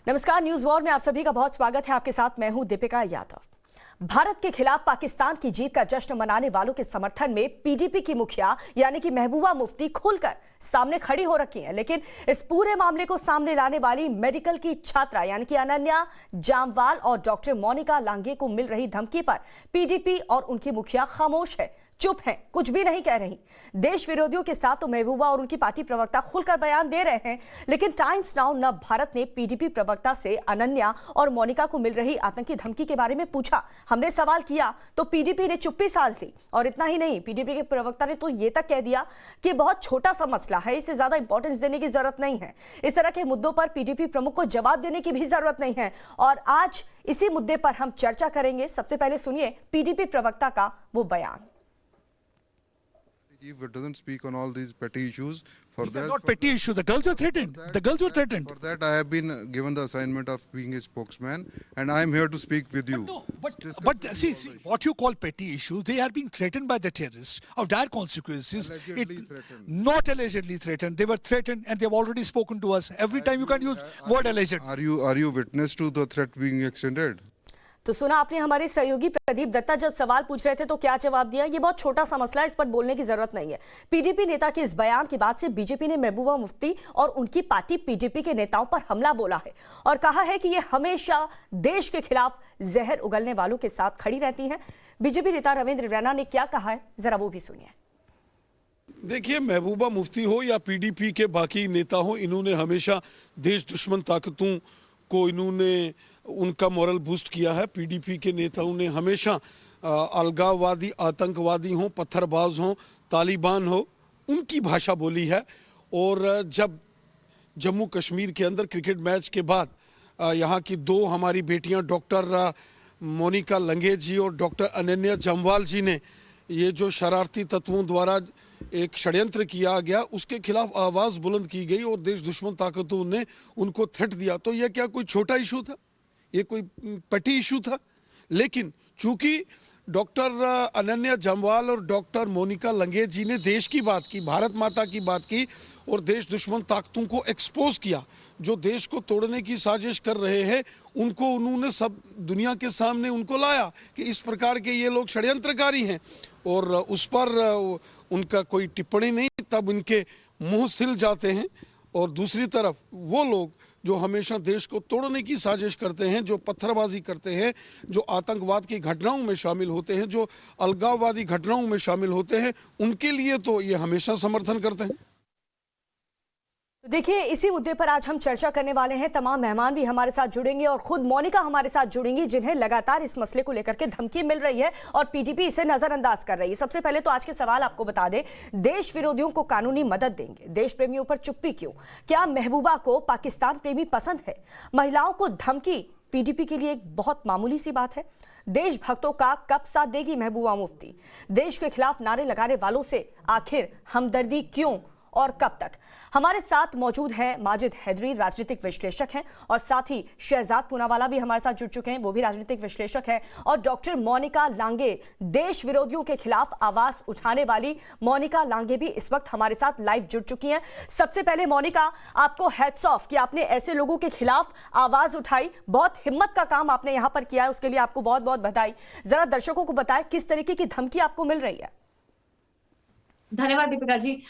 नमस्कार, news war में आप सभी का बहुत स्वागत है। आपके साथ मैं हूं दीपिका यादव। भारत के खिलाफ पाकिस्तान की जीत का जश्न मनाने वालों के समर्थन में पीडीपी की मुखिया यानी कि महबूबा मुफ्ती खुलकर सामने खड़ी हो रखी हैं। लेकिन इस पूरे मामले को सामने लाने वाली मेडिकल की छात्रा यानी कि अनन्या जामवाल और डॉक्टर मोनिका लांगे को मिल रही धमकी पर पीडीपी और उनकी मुखिया खामोश है, चुप हैं, कुछ भी नहीं कह रही। देश विरोधियों के साथ तो महबूबा और उनकी पार्टी प्रवक्ता खुलकर बयान दे रहे हैं, लेकिन टाइम्स नाउ नव भारत ने पीडीपी प्रवक्ता से अनन्या और मोनिका को मिल रही आतंकी धमकी के बारे में पूछा। हमने सवाल किया तो पीडीपी ने चुप्पी साध ली। और इतना ही नहीं, पीडीपी के प्रवक्ता ने तो ये तक कह दिया कि बहुत छोटा सा मसला है, इसे ज्यादा इंपॉर्टेंस देने की जरूरत नहीं है। इस तरह के मुद्दों पर पीडीपी प्रमुख को जवाब देने की भी जरूरत नहीं है। और आज इसी मुद्दे पर हम चर्चा करेंगे। सबसे पहले सुनिए पीडीपी प्रवक्ता का वो बयान। Chief doesn't speak on all these petty issues. For These that, are not petty issues. The girls were threatened. The girls were threatened. For that, I have been given the assignment of being a spokesman, and I am here to speak with you. No, but see, what you call petty issues, they are being threatened by the terrorists of dire consequences. Allegedly threatened. Not allegedly threatened. They were threatened, and they have already spoken to us. Every time you can use word alleged. Are you witness to the threat being extended? तो सुना आपने हमारे सहयोगी प्रदीप दत्ता जब सवाल पूछ रहे थे तो क्या जवाब दिया। ये बहुत छोटा सा मसला है, इस पर बोलने की जरूरत नहीं है। पीडीपी नेता के इस बयान के बाद से बीजेपी ने महबूबा मुफ्ती और उनकी पार्टी पीडीपी के नेताओं पर हमला बोला है और कहा है कि ये हमेशा देश के खिलाफ जहर उगलने वालों के साथ खड़ी रहती हैं। बीजेपी नेता रविंद्र रैना ने क्या कहा है, जरा वो भी सुनिए। देखिए, महबूबा मुफ्ती हो या पीडीपी के बाकी नेता हो, इन्होंने हमेशा देश दुश्मन ताकतों को इन्होंने उनका मोरल बूस्ट किया है। पीडीपी के नेताओं ने हमेशा अलगाववादी, आतंकवादी हो, पत्थरबाज हो, तालिबान हो, उनकी भाषा बोली है। और जब जम्मू कश्मीर के अंदर क्रिकेट मैच के बाद यहाँ की दो हमारी बेटियां डॉक्टर मोनिका लांगे जी और डॉक्टर अनन्या जामवाल जी ने ये जो शरारती तत्वों द्वारा एक षड्यंत्र किया गया, उसके खिलाफ आवाज़ बुलंद की गई और देश दुश्मन ताकतों ने उनको थ्रेट दिया। तो यह क्या कोई छोटा इशू था? ये कोई पेटी इशू था? लेकिन चूंकि डॉक्टर अनन्या जामवाल और डॉक्टर मोनिका लांगे जी ने देश की बात की, भारत माता की बात की और देश दुश्मन ताकतों को एक्सपोज किया, जो देश को तोड़ने की साजिश कर रहे हैं, उनको उन्होंने सब दुनिया के सामने उनको लाया कि इस प्रकार के ये लोग षड्यंत्रकारी हैं और उस पर उनका कोई टिप्पणी नहीं, तब इनके मुंह सिल जाते हैं। और दूसरी तरफ वो लोग जो हमेशा देश को तोड़ने की साजिश करते हैं, जो पत्थरबाजी करते हैं, जो आतंकवाद की घटनाओं में शामिल होते हैं, जो अलगाववादी घटनाओं में शामिल होते हैं, उनके लिए तो ये हमेशा समर्थन करते हैं। तो देखिए, इसी मुद्दे पर आज हम चर्चा करने वाले हैं। तमाम मेहमान भी हमारे साथ जुड़ेंगे और खुद मोनिका हमारे साथ जुड़ेंगी, जिन्हें लगातार इस मसले को लेकर के धमकी मिल रही है और पीडीपी इसे नजरअंदाज कर रही है। सबसे पहले तो आज के सवाल आपको बता दें, देश विरोधियों को कानूनी मदद देंगे, देश प्रेमियों पर चुप्पी क्यों? क्या महबूबा को पाकिस्तान प्रेमी पसंद है? महिलाओं को धमकी पीडीपी के लिए एक बहुत मामूली सी बात है। देशभक्तों का कब साथ देगी महबूबा मुफ्ती? देश के खिलाफ नारे लगाने वालों से आखिर हमदर्दी क्यों और कब तक? हमारे साथ मौजूद हैं माजिद हैदरी, राजनीतिक विश्लेषक हैं, और साथ ही शहजाद पूनावाला भी हमारे साथ जुड़ चुके हैं, वो भी राजनीतिक विश्लेषक हैं, और डॉक्टर मोनिका लांगे, देश विरोधियों के खिलाफ आवाज उठाने वाली मोनिका लांगे भी इस वक्त हमारे साथ लाइव जुड़ चुकी हैं। सबसे पहले मोनिका, आपको हैट्स ऑफ कि आपने ऐसे लोगों के खिलाफ आवाज उठाई, बहुत हिम्मत का काम आपने यहां पर किया है, उसके लिए आपको बहुत बहुत बधाई। जरा दर्शकों को बताएं किस तरीके की धमकी आपको मिल रही है। धन्यवाद दीपिका जी।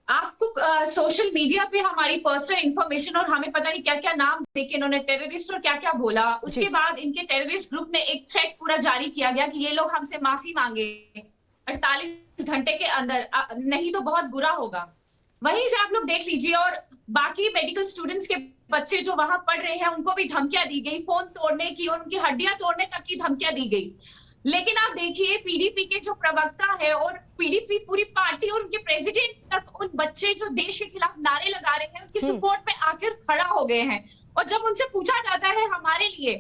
आपको सोशल मीडिया पे हमारी पर्सनल इंफॉर्मेशन और हमें पता नहीं क्या क्या नाम देके इन्होंने टेररिस्ट और क्या क्या बोला, उसके बाद इनके टेररिस्ट ग्रुप ने एक थ्रेट पूरा जारी किया गया कि ये लोग हमसे माफी मांगे 48 घंटे के अंदर, नहीं तो बहुत बुरा होगा। वहीं से आप लोग देख लीजिए, और बाकी मेडिकल स्टूडेंट्स के बच्चे जो वहां पढ़ रहे हैं उनको भी धमकियां दी गई, फोन तोड़ने की, उनकी हड्डियां तोड़ने तक की धमकियां दी गई। लेकिन आप देखिए, पीडीपी के जो प्रवक्ता है और पीडीपी पूरी पार्टी और उनके प्रेसिडेंट तक उन बच्चे जो देश के खिलाफ नारे लगा रहे हैं उनकी सपोर्ट में आखिर खड़ा हो गए हैं। और जब उनसे पूछा जाता है हमारे लिए,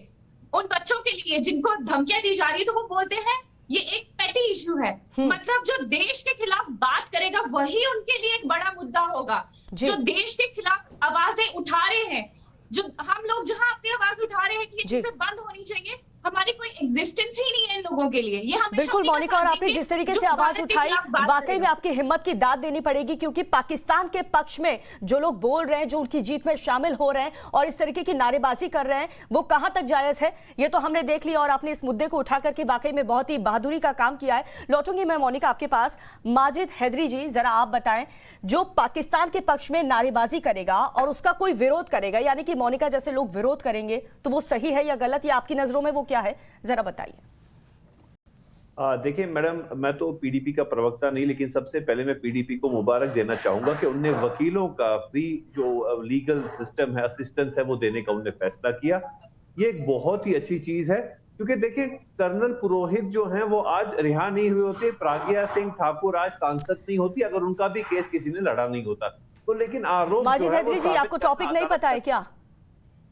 उन बच्चों के लिए जिनको धमकियां दी जा रही है, तो वो बोलते हैं ये एक पेटी इश्यू है। मतलब जो देश के खिलाफ बात करेगा वही उनके लिए एक बड़ा मुद्दा होगा। जो देश के खिलाफ आवाजें उठा रहे हैं, जो हम लोग जहां अपनी आवाज उठा रहे हैं कि ये चीजें बंद होनी चाहिए, हमारी कोई एग्जिस्टेंस ही नहीं है इन लोगों के लिए। ये हमेशा बिल्कुल उन्हीं का मोनिका, और साथ आपने देंगे जिस तरीके जो से आवाज भारत के उठाई, खिलाफ बात वाकई करेंगे। में आपकी हिम्मत की दाद देनी पड़ेगी, क्योंकि पाकिस्तान के पक्ष में जो लोग बोल रहे हैं, जो उनकी जीत में शामिल हो रहे हैं और इस तरीके की नारेबाजी कर रहे हैं, वो कहां तक जायज है ये तो हमने देख लिया। और आपने इस मुद्दे को उठा करके वाकई में बहुत ही बहादुरी का काम किया है। लौटूंगी मैं मोनिका आपके पास। माजिद हैदरी जी, जरा आप बताएं, जो पाकिस्तान के पक्ष में नारेबाजी करेगा और उसका कोई विरोध करेगा, यानी कि मोनिका जैसे लोग विरोध करेंगे, तो वो सही है या गलत, या आपकी नजरों में वो क्या है, जरा बताइए। देखिए मैडम, मैं तो पीडीपी का प्रवक्ता नहीं, लेकिन सबसे पहले मैं पीडीपी को मुबारक देना चाहूंगा कि उनने वकीलों का फ्री जो लीगल सिस्टम है, असिस्टेंस है, वो देने का उन्होंने फैसला किया। ये एक बहुत ही अच्छी चीज है, क्योंकि देखिए कर्नल पुरोहित जो हैं वो आज रिहा नहीं हुए होते, प्राज्ञा सिंह ठाकुर आज सांसद नहीं होती अगर उनका भी केस किसी ने लड़ा नहीं होता तो। लेकिन आरोप माजिद हैदरी जी, आपको टॉपिक नहीं पता है क्या?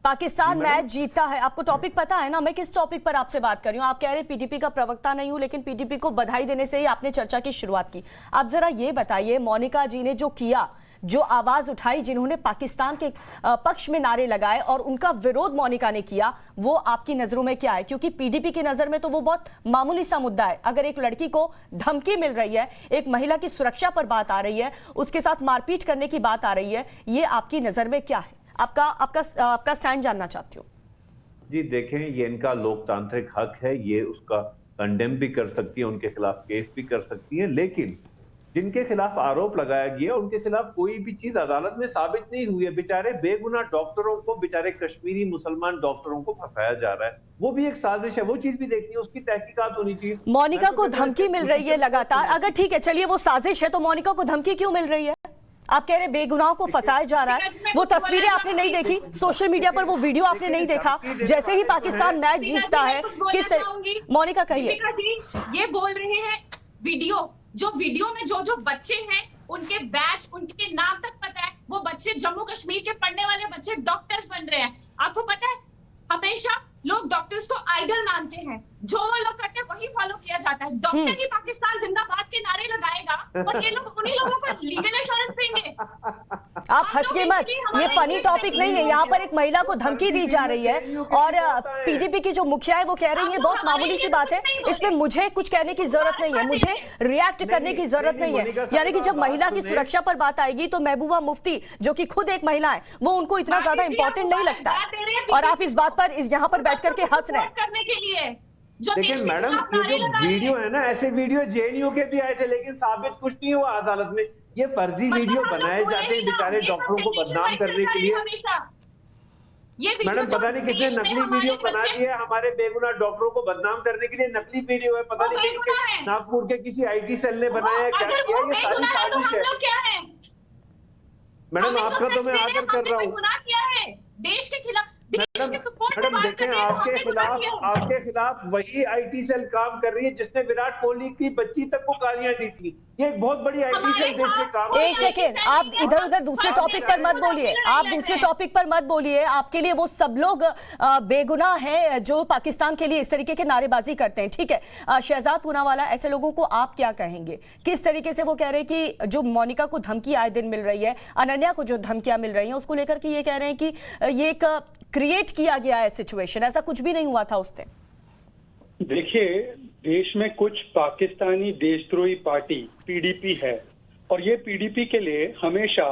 पाकिस्तान मैच जीतता है, आपको टॉपिक पता है ना? मैं किस टॉपिक पर आपसे बात कर रही हूँ? आप कह रहे हैं पीडीपी का प्रवक्ता नहीं हूं, लेकिन पीडीपी को बधाई देने से ही आपने चर्चा की शुरुआत की। आप जरा ये बताइए, मोनिका जी ने जो किया, जो आवाज उठाई, जिन्होंने पाकिस्तान के पक्ष में नारे लगाए और उनका विरोध मोनिका ने किया, वो आपकी नजरों में क्या है? क्योंकि पीडीपी की नजर में तो वो बहुत मामूली सा मुद्दा है। अगर एक लड़की को धमकी मिल रही है, एक महिला की सुरक्षा पर बात आ रही है, उसके साथ मारपीट करने की बात आ रही है, ये आपकी नजर में क्या है? आपका स्टैंड जानना चाहती हूँ। जी देखें, ये इनका लोकतांत्रिक हक है, ये उसका कंडेम भी कर सकती है, उनके खिलाफ केस भी कर सकती है, लेकिन जिनके खिलाफ आरोप लगाया गया उनके खिलाफ कोई भी चीज अदालत में साबित नहीं हुई है। बेचारे बेगुनाह डॉक्टरों को, बेचारे कश्मीरी मुसलमान डॉक्टरों को फंसाया जा रहा है, वो भी एक साजिश है, वो चीज भी देखनी है, उसकी तहकीकात होनी चाहिए। मोनिका को धमकी मिल रही है लगातार, अगर ठीक है चलिए वो साजिश है, तो मोनिका को धमकी क्यों मिल रही है? आप कह रहे बेगुनाहों को फंसाया जा रहा है, वो तस्वीरें आपने नहीं देखी, सोशल मीडिया पर वो वीडियो आपने नहीं देखा, जैसे ही पाकिस्तान मैच जीतता है किस तरह? मोनिका कहिए। ये बोल रहे हैं वीडियो में जो बच्चे हैं उनके बैच, उनके नाम तक पता है, वो बच्चे जम्मू कश्मीर के पढ़ने वाले बच्चे डॉक्टर्स बन रहे हैं। आपको पता है हमेशा लोग डॉक्टर्स को आइडल मानते हैं, जो वो लोग करते हैं वही फॉलो किया जाता है। डॉक्टर ही पाकिस्तान जिंदाबाद के नारे लगाएगा और ये लोग उन्हीं लोगों को लीगल एश्योरेंस देंगे। आप हंस के मत, ये फनी टॉपिक नहीं है। यहाँ पर एक महिला को धमकी दी जा रही है और पीडीपी की जो मुखिया है वो कह रही है बहुत मामूली सी बात है, इसमें मुझे कुछ कहने की जरूरत नहीं है, मुझे रिएक्ट करने की जरूरत नहीं है। यानी कि जब महिला की सुरक्षा पर बात आएगी तो महबूबा मुफ्ती, जो कि खुद एक महिला है, वो उनको इतना ज्यादा इंपॉर्टेंट नहीं लगता है, और आप इस बात पर यहाँ पर बैठ करके हंस रहे हैं। देखिए मैडम, ये जो वीडियो है ना, ऐसे वीडियो जेएनयू के भी आए थे, लेकिन साबित कुछ नहीं हुआ अदालत में। ये फर्जी वीडियो बनाए जाते हैं बेचारे डॉक्टरों को बदनाम करने के लिए। मैडम पता नहीं किसने नकली वीडियो बना दी है, हमारे बेगुनाह डॉक्टरों को बदनाम करने के लिए नकली वीडियो है, पता नहीं किसी नागपुर के किसी आईटी सेल ने बनाया है, क्या किया, ये सारी साजिश है। मैडम आपका तो मैं आदर कर रहा हूँ। देश के खिलाफ, मैडम देखें, आपके खिलाफ वही आईटी सेल काम कर रही है जिसने विराट कोहली की बच्ची तक को गालियां दी थी। ये एक बहुत बड़ी आईटी सेल देश में काम। एक सेकेंड, आप इधर उधर दूसरे टॉपिक पर मत बोलिए, आप दूसरे टॉपिक पर मत बोलिए। आपके लिए वो सब लोग बेगुनाह हैं जो पाकिस्तान के लिए इस तरीके के नारेबाजी करते हैं, ठीक है। शहजाद पूनावाला, ऐसे लोगों को आप क्या कहेंगे? किस तरीके से वो कह रहे हैं कि जो मोनिका को धमकी आए दिन मिल रही है, अनन्या को जो धमकियां मिल रही हैं, उसको लेकर के ये कह रहे हैं कि ये एक क्रिएट किया गया है सिचुएशन, ऐसा कुछ भी नहीं हुआ था उस दिन। देखिए, देश में कुछ पाकिस्तानी देशद्रोही पार्टी पीडीपी है, और ये पीडीपी के लिए हमेशा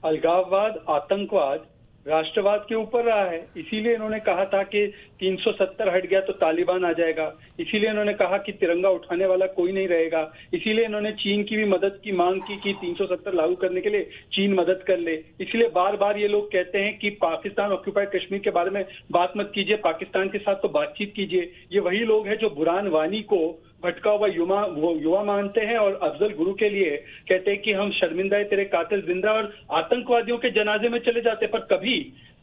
अलगाववाद, आतंकवाद, राष्ट्रवाद के ऊपर रहा है। इसीलिए इन्होंने कहा था कि 370 हट गया तो तालिबान आ जाएगा, इसीलिए इन्होंने कहा कि तिरंगा उठाने वाला कोई नहीं रहेगा, इसीलिए इन्होंने चीन की भी मदद की मांग की कि 370 लागू करने के लिए चीन मदद कर ले। इसलिए बार बार ये लोग कहते हैं कि पाकिस्तान ऑक्यूपाइड कश्मीर के बारे में बात मत कीजिए, पाकिस्तान के साथ तो बातचीत कीजिए। ये वही लोग हैं जो बुरहान वानी को भटका हुआ युवा मानते हैं और अफजल गुरु के लिए कहते हैं कि हम शर्मिंदा है, तेरे कातिल जिंदा, और आतंकवादियों के जनाजे में चले जाते, पर कभी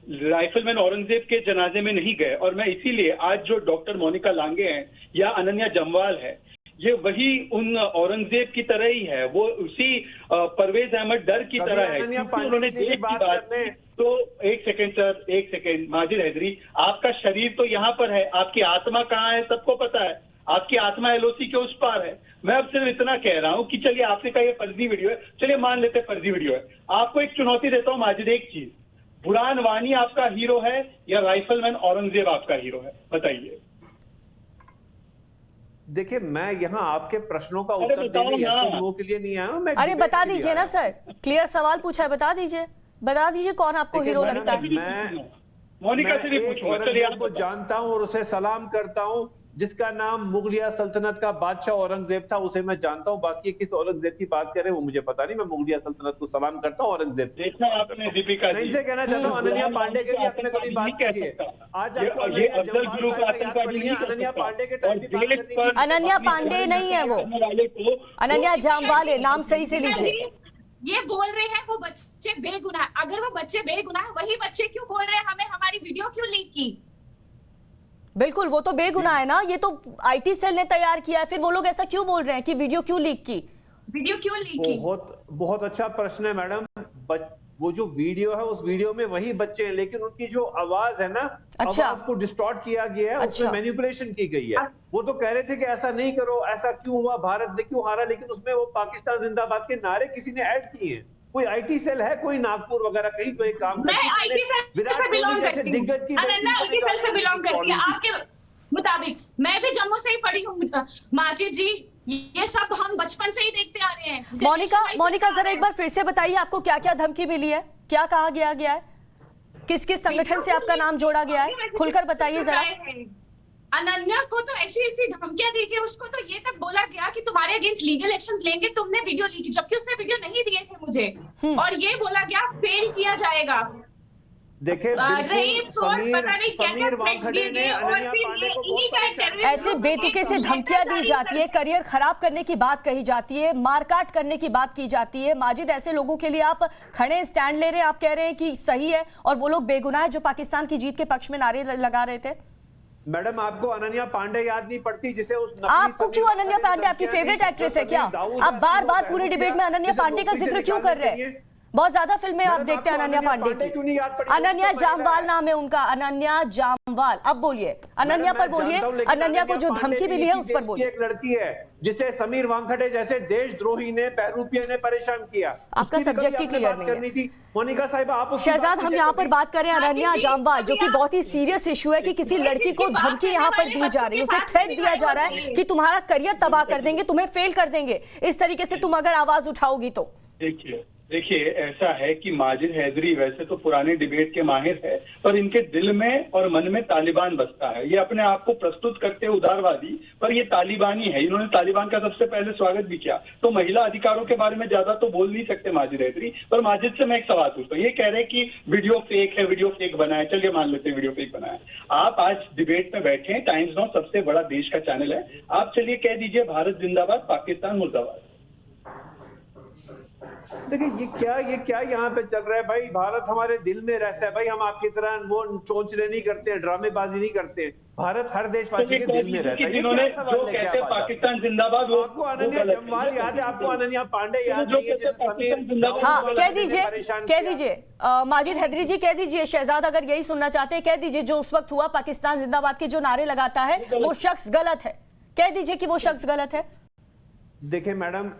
राइफलमैन औरंगजेब के जनाजे में नहीं गए। और मैं इसीलिए आज जो डॉक्टर मोनिका लांगे हैं या अनन्या जम्वाल है, ये वही उन औरंगजेब की तरह ही है, वो उसी परवेज अहमद डर की तरह है, क्योंकि उन्होंने देश की बात की। तो एक सेकेंड सर, एक सेकेंड, माजिद हैदरी, आपका शरीर तो यहाँ पर है, आपकी आत्मा कहाँ है सबको पता है, आपकी आत्मा एलओसी के उस पार है। मैं अब सिर्फ इतना कह रहा हूं कि चलिए आपने कहा ये फर्जी वीडियो है, चलिए मान लेते हैं फर्जी वीडियो है। आपको एक चुनौती देता हूं माजिद, एक चीज, बुरहान वानी आपका हीरो है या राइफलमैन औरंगजेब आपका हीरो है, बताइए। देखिए, मैं यहाँ आपके प्रश्नों का अरे उत्तर बताओ देने ना। या नो के लिए नहीं आया हूं, मैं अरे debate बता के लिए दीजिए आया ना हूं। सर, क्लियर सवाल पूछा है, बता दीजिए कौन आपको देखिए, हीरो मैडम, लगता है। मैं मोनिका से भी एक पूछूंगा, चलिए आप औरंगजेब को बताओ। जानता हूं और उसे सलाम करता हूं, जिसका नाम मुगलिया सल्तनत का बादशाह औरंगजेब था, उसे मैं जानता हूं। बाकी किस औरंगजेब की बात करें वो मुझे पता नहीं। मैं मुगलिया सल्तनत को सलाम करता हूं, औरंगजेब को देखा आपने दीपिका मैं जी, इनसे कहना चाहता हूं, अनन्या पांडे के भी हक में कभी बात कीजिए। आज आपको ये अनन्या अफजल जम्वाल गुरु का साहिब का याद आतंकवादी पड़नी है, नहीं कर अनन्या सकता। पांडे के और टाइम भी बात देश करनी पर चाहिए। अनन्या अपनी पांडे सारी नहीं है वो। करने वाले को अनन्या जामवाल है, नाम सही से लीजिए। ये बोल रहे हैं वो बच्चे बेगुनाह। अगर वो बच्चे बेगुनाह, वही बच्चे क्यों बोल रहे हैं हमें हमारी वीडियो क्यों लीक की? बिल्कुल, वो तो बेगुनाह है ना, ये तो आईटी सेल ने तैयार किया है, फिर वो लोग ऐसा क्यों बोल रहे हैं कि वीडियो क्यों लीक की? वीडियो क्यों लीक की? बहुत बहुत अच्छा प्रश्न है मैडम। वो जो वीडियो है, उस वीडियो में वही बच्चे हैं, लेकिन उनकी जो आवाज है ना, अच्छा। आवाज को डिस्टॉर्ट किया गया है, अच्छा। उसमें मैनिपुलेशन की गई है। वो तो कह रहे थे कि ऐसा नहीं करो, ऐसा क्यों हुआ, भारत ने क्यों हारा, लेकिन उसमें वो पाकिस्तान जिंदाबाद के नारे किसी ने ऐड किए हैं। कोई आईटी सेल है, कोई नागपुर वगैरह कहीं जो एक काम मैं करती है, आईटी सेल विराट से कोहली बिलोंग जैसे करती हूँ। दिग्गज की अनन्या आईटी सेल से बिलोंग करती है। आपके मुताबिक मैं भी जम्मू से ही पढ़ी हूँ माजिद जी, ये सब हम बचपन से ही देखते आ रहे हैं। मोनिका जरा एक बार फिर से बताइए, आपको क्या क्या धमकी मिली है, क्या कहा गया है, किस किस संगठन से आपका नाम जोड़ा गया है, खुलकर बताइए जरा। अनन्या को तो ऐसी ऐसी धमकियां दी गई, उसको तो ये तक बोला गया कि तुम्हारे अगेंस्ट लीगल एक्शंस लेंगे, तुमने वीडियो ली, जबकि उसने वीडियो नहीं दिए थे मुझे। और ये बोला गया फेल किया जाएगा। देखिए, समीर वानखेड़े ने अनन्या पांडे को बहुत परेशान किया। ऐसे बेतुके से धमकियां दी जाती है, करियर खराब करने की बात कही जाती है, मारकाट करने की बात की जाती है। माजिद, ऐसे लोगों के लिए आप खड़े स्टैंड ले रहे हैं, आप कह रहे हैं कि सही है और वो लोग बेगुनाह है जो पाकिस्तान की जीत के पक्ष में नारे लगा रहे थे। मैडम, आपको अनन्या पांडे याद नहीं पड़ती, जिसे उस आपको क्यों अनन्या पांडे आपकी फेवरेट एक्ट्रेस है क्या? आप बार बार पूरे डिबेट में अनन्या पांडे का जिक्र क्यों कर रहे हैं? बहुत ज्यादा फिल्में आप देखते हैं अनन्या पांडे की। अनन्या जामवाल नाम है उनका, अनन्या जामवाल। अब बोलिए, अनन्या पर बोलिए, अनन्या को जो धमकी मिली है उस पर बोलिए। एक लड़की है जिसे समीर वानखेड़े जैसे देशद्रोही ने, बहरूपिया ने परेशान किया। आपका सब्जेक्ट ही क्लियर नहीं है। मोनिका साहिब, आप शहजाद, हम यहाँ पर बात कर रहे हैं अनन्या जामवाल, जो कि बहुत ही सीरियस इशू है कि किसी लड़की को धमकी यहाँ पर दी जा रही है, उसे थ्रेट दिया जा रहा है कि तुम्हारा करियर तबाह कर देंगे, तुम्हें फेल कर देंगे इस तरीके से तुम अगर आवाज उठाओगी तो। देखिए ऐसा है कि माजिद हैदरी वैसे तो पुराने डिबेट के माहिर है, पर इनके दिल में और मन में तालिबान बसता है। ये अपने आप को प्रस्तुत करते हैं उदारवादी, पर ये तालिबानी है। इन्होंने तालिबान का सबसे पहले स्वागत भी किया। तो महिला अधिकारों के बारे में ज्यादा तो बोल नहीं सकते माजिद हैदरी। पर माजिद से मैं एक सवाल पूछता हूँ, ये कह रहे हैं कि वीडियो फेक है, वीडियो फेक बना है। चलिए मान लेते हैं वीडियो फेक बना है। आप आज डिबेट में बैठे हैं, टाइम्स नाउ सबसे बड़ा देश का चैनल है, आप चलिए कह दीजिए भारत जिंदाबाद, पाकिस्तान मुर्दाबाद। देखिए, ये क्या यहाँ पे चल रहा है भाई? भारत हमारे दिल में रहता है भाई। हम आपकी तरह वो चोंचले नहीं करते हैं, ड्रामेबाजी नहीं करते हैं। भारत हर देशवासी के दिल में रहता है। जिन्होंने जो कहते हैं पाकिस्तान जिंदाबाद, वो आपको अनन्या जम्वाल याद है, आपको अनन्या पांडे याद नहीं है, जिसे समीर हाँ, कह दीजिए माजिद हैदरी जी, कह दीजिए। शहजाद अगर यही सुनना चाहते हैं, कह दीजिए जो उस वक्त हुआ पाकिस्तान जिंदाबाद के जो नारे लगाता है वो शख्स गलत है। कह दीजिए कि वो शख्स गलत है। देखिए मैडम,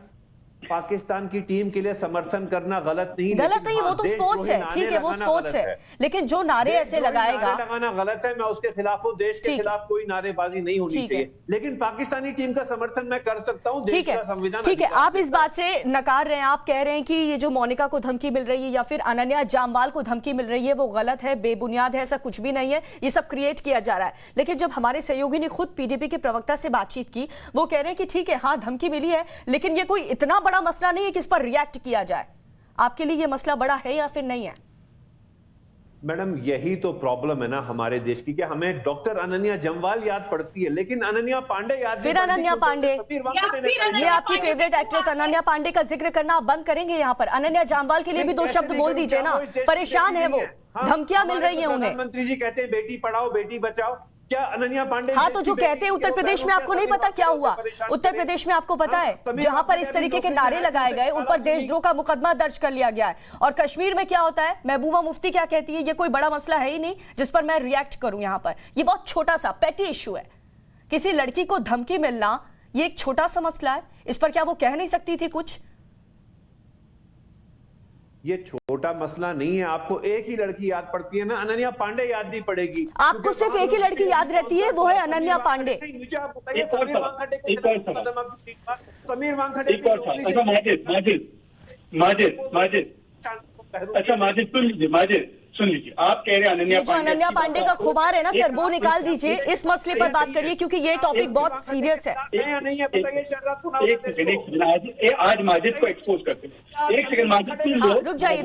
पाकिस्तान की टीम के लिए समर्थन करना गलत नहीं, वो तो स्पोर्ट्स है, ठीक है, वो स्पोर्ट्स है, लेकिन जो नारे ऐसे लगाएगा, लगाना गलत है। मैं उसके खिलाफ हूँ, देश के खिलाफ कोई नारेबाजी नहीं होनी चाहिए, लेकिन पाकिस्तानी टीम का समर्थन मैं कर सकता हूँ। देश का संविधान, ठीक है, आप इस बात से नकार रहे हैं, आप कह रहे हैं कि ये जो मोनिका को धमकी मिल रही है या फिर अनन्या जामवाल को धमकी मिल रही है वो गलत है, बेबुनियाद है, ऐसा कुछ भी नहीं है, ये सब क्रिएट किया जा रहा है। लेकिन जब हमारे सहयोगी ने खुद पीडीपी के प्रवक्ता से बातचीत की, वो कह रहे हैं कि ठीक है, हाँ धमकी मिली है, लेकिन ये कोई इतना बड़ा मसला नहीं है कि इस पर रिएक्ट किया जाए। आपके लिए ये मसला बड़ा है या फिर नहीं है? मैडम, यही तो प्रॉब्लम है ना हमारे देश की, कि हमें डॉक्टर अनन्या जम्वाल याद पड़ती है लेकिन अनन्या पांडे याद फिर अनन्या पांडे, ये आपकी फेवरेट एक्ट्रेस अनन्या पांडे का जिक्र करना आप बंद करेंगे यहाँ पर? अनन्या जामवाल के लिए भी दो शब्द बोल दीजिए ना, परेशान है वो, धमकियां मिल रही है उन्हें। प्रधानमंत्री जी कहते हैं बेटी पढ़ाओ बेटी बचाओ, क्या अनन्या पांडे? हाँ, तो जो कहते हैं उत्तर प्रदेश में आपको नहीं पता क्या हुआ? उत्तर प्रदेश में आपको पता है, जहां पर इस तरीके के नारे लगाए गए उन पर देशद्रोह का मुकदमा दर्ज कर लिया गया है। और कश्मीर में क्या होता है, महबूबा मुफ्ती क्या कहती है, ये कोई बड़ा मसला है ही नहीं जिस पर मैं रिएक्ट करूं। यहाँ पर ये बहुत छोटा सा पेटी इशू है, किसी लड़की को धमकी मिलना ये एक छोटा सा मसला है, इस पर क्या वो कह नहीं सकती थी कुछ? ये छोटा मसला नहीं है। आपको एक ही लड़की याद पड़ती है ना, अनन्या पांडे याद नहीं पड़ेगी। आपको सिर्फ एक ही लड़की याद रहती है, वो है अनन्या पांडे। मुझे आप बताइए, एक और समीर सवाल, वानखेड़े एक और सवाल। समीर वानखेड़े एक और सवाल। अच्छा माजिद सुन लीजिए, सुन लीजिए। आप कह रहे हैं ये जो अनन्या पांडे का खुमार है ना सर, वो निकाल दीजिए, इस मसले पर बात करिए क्योंकि ये टॉपिक बहुत सीरियस है। नहीं है, बताइए शहजाद को नाम एक सेकंड, आज माजिद को एक्सपोज करते हैं। एक सेकंड माजिद सुन लो। रुक जाइए,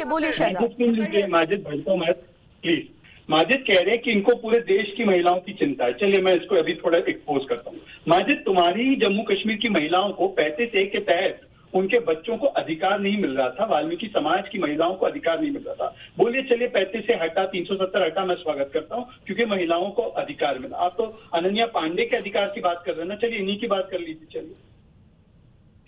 बोलिए शहजाद। सुन लीजिए माजिद, भड़को मत प्लीज। माजिद कह रहे हैं कि इनको पूरे देश की महिलाओं की चिंता है। चलिए मैं इसको अभी थोड़ा एक्सपोज करता हूँ। माजिद, तुम्हारी जम्मू कश्मीर की महिलाओं को 35A के तहत उनके बच्चों को अधिकार नहीं मिल रहा था, वाल्मीकि समाज की महिलाओं को अधिकार नहीं मिल रहा था। बोलिए चलिए 35 से हटा, 370 हटा, मैं स्वागत करता हूँ क्योंकि महिलाओं को अधिकार मिला। आप तो अनन्या पांडे के अधिकार की बात कर रहे हैं ना, चलिए इन्हीं की बात कर लीजिए। चलिए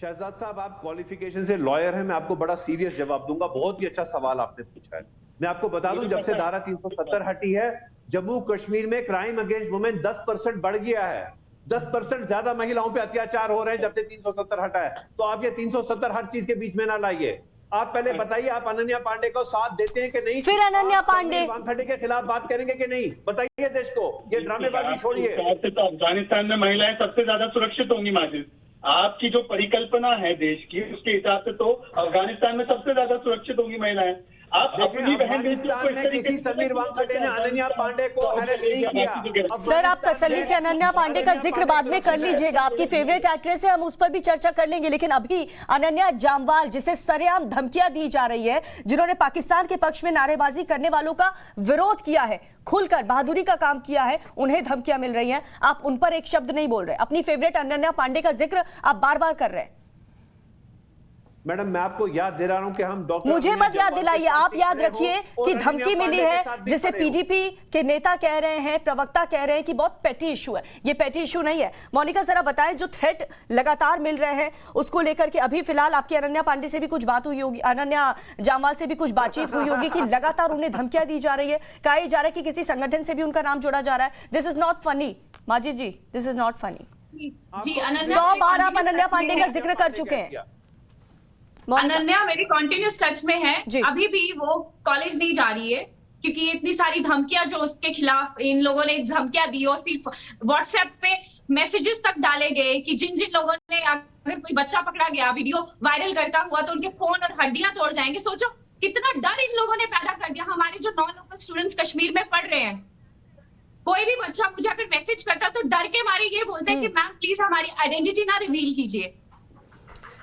शहजाद साहब, आप क्वालिफिकेशन से लॉयर हैं, मैं आपको बड़ा सीरियस जवाब दूंगा। बहुत ही अच्छा सवाल आपने पूछा है। मैं आपको बता दूं, जब से धारा 370 हटी है, जम्मू कश्मीर में क्राइम अगेंस्ट वुमेन 10% बढ़ गया है। 10% ज्यादा महिलाओं पे अत्याचार हो रहे हैं जब से 370 हटा है। तो आप ये 370 हर चीज के बीच में ना लाइए। आप पहले बताइए, आप अनन्या पांडे को साथ देते हैं कि नहीं? फिर अनन्या पांडे वानखेड़े के खिलाफ बात करेंगे कि नहीं? बताइए देश को, ये ड्रामेबाजी छोड़िए। तो अफगानिस्तान में महिलाएं सबसे ज्यादा सुरक्षित होंगी माजिद। आपकी जो परिकल्पना है देश की, उसके हिसाब से तो अफगानिस्तान में सबसे ज्यादा सुरक्षित होंगी महिलाएं। आप अपनी बहन अफगानिस्तान में किसी समीर वानखेड़े ने अनन्या पांडे को अरेस्ट नहीं किया। सर, आप तसल्ली से अनन्या पांडे का जिक्र बाद में कर लीजिएगा, आपकी फेवरेट एक्ट्रेस है, हम उस पर भी चर्चा कर लेंगे। लेकिन अभी अनन्या जामवाल, जिसे सरेआम धमकियां दी जा रही है, जिन्होंने पाकिस्तान के पक्ष में नारेबाजी करने वालों का विरोध किया है, खुलकर बहादुरी का काम किया है, उन्हें धमकियां मिल रही हैं। आप उन पर एक शब्द नहीं बोल रहे। अपनी फेवरेट अनन्या पांडे का जिक्र आप बार बार कर रहे हैं। मैडम, मैं आपको याद दे रहा हूं कि हम डॉक्टर, मुझे मत याद दिलाइए, आप याद रखिए कि धमकी मिली है, जिसे पीडीपी के नेता कह रहे हैं, प्रवक्ता कह रहे हैं कि बहुत पेटी इशू है। ये पेटी इशू नहीं है। मोनिका, जरा बताएं, जो थ्रेट लगातार मिल रहे हैं उसको लेकर के अभी फिलहाल आपकी अनन्या पांडे से भी कुछ बात हुई होगी, अनन्या जामवाल से भी कुछ बातचीत हुई होगी कि लगातार उन्हें धमकियां दी जा रही है, कहा जा रहा है कि किसी संगठन से भी उनका नाम जोड़ा जा रहा है। This is not funny Majid ji, this is not funny. जी, 100 बार आप अनन्या पांडे का जिक्र कर चुके हैं। अनन्या मेरे कॉन्टिन्यूस टच में है, अभी भी वो कॉलेज नहीं जा रही है क्योंकि इतनी सारी धमकियां जो उसके खिलाफ इन लोगों ने धमकियां दी और फिर व्हाट्सएप पे मैसेजेस तक डाले गए कि जिन जिन लोगों ने, अगर कोई बच्चा पकड़ा गया वीडियो वायरल करता हुआ तो उनके फोन और हड्डियां तोड़ जाएंगे। सोचो कितना डर इन लोगों ने पैदा कर दिया। हमारे जो नॉन लोकल स्टूडेंट्स कश्मीर में पढ़ रहे हैं, कोई भी बच्चा मुझे अगर मैसेज करता तो डर के मारे ये बोलते हैं कि मैम प्लीज हमारी आइडेंटिटी ना रिवील कीजिए।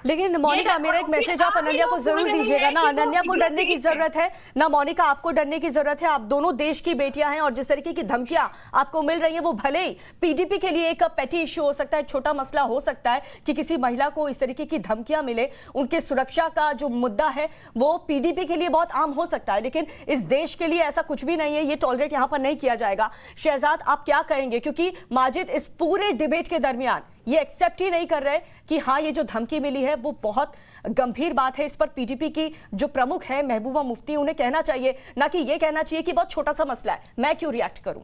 लेकिन मोनिका, मेरा एक मैसेज आप अनन्या को जरूर दीजिएगा ना। अनन्या को डरने की जरूरत है ना, मोनिका आपको डरने की जरूरत है। आप दोनों देश की बेटियां हैं और जिस तरीके की धमकियां आपको मिल रही हैं, वो भले ही पीडीपी के लिए एक पेटी इशू हो सकता है, छोटा मसला हो सकता है कि किसी महिला को इस तरीके की धमकियां मिले, उनके सुरक्षा का जो मुद्दा है वो पीडीपी के लिए बहुत आम हो सकता है, लेकिन इस देश के लिए ऐसा कुछ भी नहीं है। ये टॉलरेट यहां पर नहीं किया जाएगा। शहजाद, आप क्या कहेंगे, क्योंकि माजिद इस पूरे डिबेट के दरमियान ये एक्सेप्ट ही नहीं कर रहे कि हाँ, ये जो धमकी मिली है वो बहुत गंभीर बात है। इस पर पीडीपी की जो प्रमुख है महबूबा मुफ्ती, उन्हें कहना चाहिए, ना कि ये कहना चाहिए कि बहुत छोटा सा मसला है, मैं क्यों रिएक्ट करूं।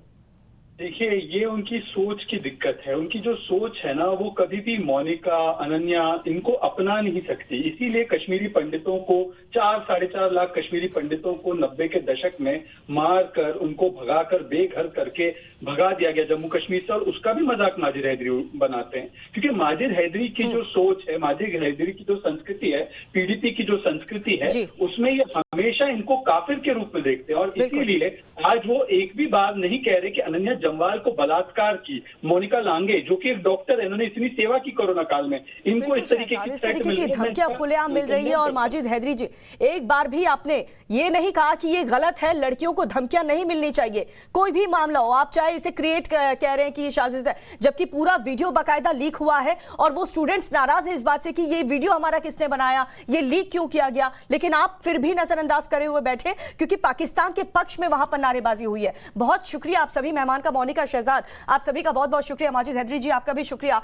देखिए, ये उनकी सोच की दिक्कत है। उनकी जो सोच है ना, वो कभी भी मोनिका, अनन्या इनको अपना नहीं सकती। इसीलिए कश्मीरी पंडितों को 4-4.5 लाख कश्मीरी पंडितों को 90 के दशक में मार कर, उनको भगाकर बेघर करके भगा दिया गया जम्मू कश्मीर से। और उसका भी मजाक माजिद हैदरी बनाते हैं, क्योंकि माजिद हैदरी की जो सोच है, माजिद हैदरी की जो संस्कृति है, पीडीपी की जो संस्कृति है, उसमें ये हमेशा इनको काफिर के रूप में देखते हैं। और इसीलिए आज वो एक भी बार नहीं कह रहे कि अनन्या जम्वाल को बलात्कार की। मोनिका लांगे जो कि एक डॉक्टर है, इन्होंने इतनी सेवा की कोरोना काल में, इनको इस तरीके की धमकियां खुलेआम मिल रही है। और माजिद हैदरी जी, एक बार भी आपने ये नहीं कहा कि ये गलत है, लड़कियों को धमकियां नहीं मिलनी चाहिए। कोई भी मामला हो, आप चाहे इसे क्रिएट कह रहे हैं कि ये साजिश है, जबकि पूरा वीडियो बाकायदा लीक हुआ है और वो स्टूडेंट्स नाराज हैं इस बात से कि ये वीडियो हमारा किसने बनाया, ये लीक क्यों किया गया, लेकिन आप फिर भी नजरअंदाज करे हुए बैठे क्योंकि पाकिस्तान के पक्ष में वहां पर नारेबाजी हुई है। बहुत शुक्रिया आप सभी मेहमान का, मोनिका, शहजाद, आप सभी का बहुत बहुत शुक्रिया। माजिद हैदरी जी, आपका भी शुक्रिया।